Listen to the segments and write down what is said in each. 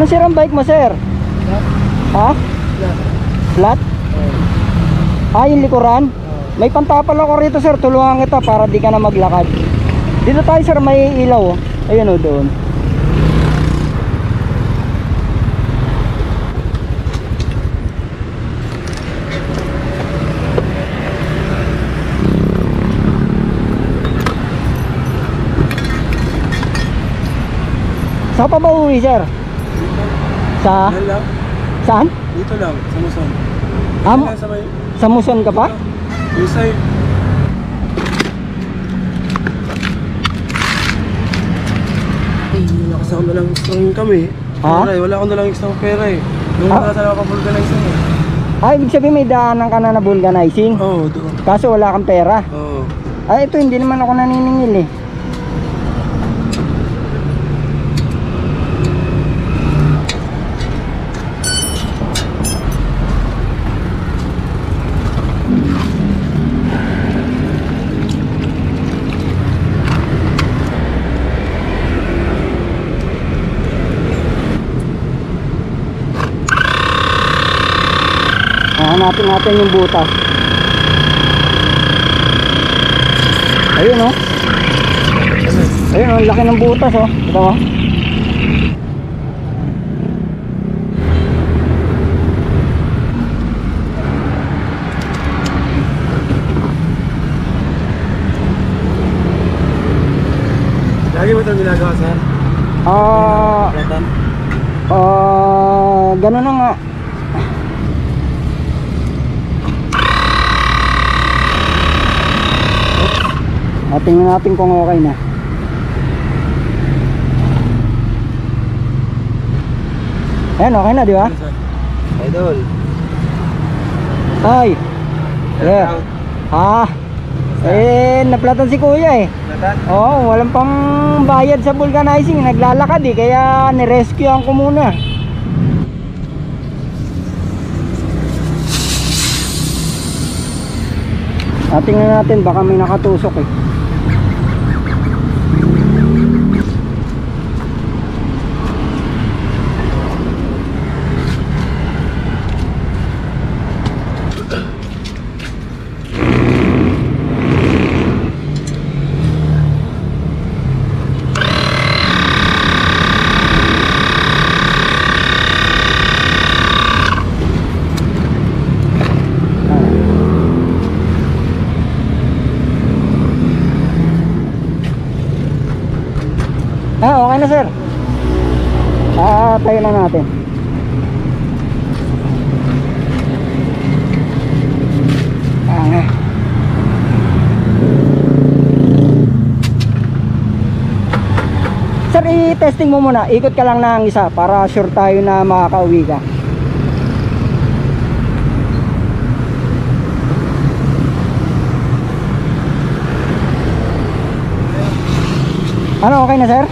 Ano sirang bike mo, sir? Ha? Flat? Ah, yung likuran? May pantapal ako rito, sir. Tulungan kita para di ka na maglakad. Dito tayo, sir, may ilaw. Ayun o, doon. Saan pa ba uwi, sir? Sa? Saan? Dito lang, sa Muson. Sa Muson ka pa? Yung side. Ay, wala kasi ako nalang extrang kami. Ha? Wala ako nalang extrang pera eh. Nung wala talaga ako vulcanizing eh. Ay, ibig sabihin may daanan ka na vulcanizing? Oo, doon. Kaso wala kang pera? Oo. Ay, ito hindi naman ako naniningil eh. Hanapin natin yung butas. Ayun oh. Ayun oh, laki ng butas oh. Ito mo. Lagi mo itong ginagawa, sir? Ganun na nga. Tingnan natin kung okay na. Ayan, okay na, di ba? Idol. Ay. Yeah. Naplatan si kuya eh. Platan? Oo, walang pang bayad sa vulcanizing. Naglalakad eh, kaya nirescuean ko muna. Tingnan natin, baka may nakatusok eh. Okay na, sir. Tayo na natin. Sir, i-testing mo muna. Ikot ka lang ng isa para sure tayo na makakauwi ka. Ano, okay na, sir?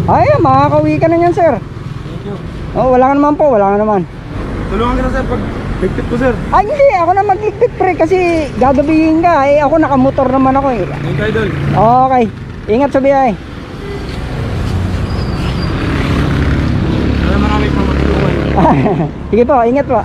Ay, makakauwi ka na yan, sir. Thank you. Oh, wala ka naman po, wala ka naman. Tulungan ka na, sir, pag ligpit ko, sir. Ay, hindi, ako na magligpit, pre, kasi gagabihin ka. Eh, ako nakamotor naman ako eh. Thank you, idol. Okay, ingat sa biyahe. Maraming pang matulungan. Sige po, ingat po.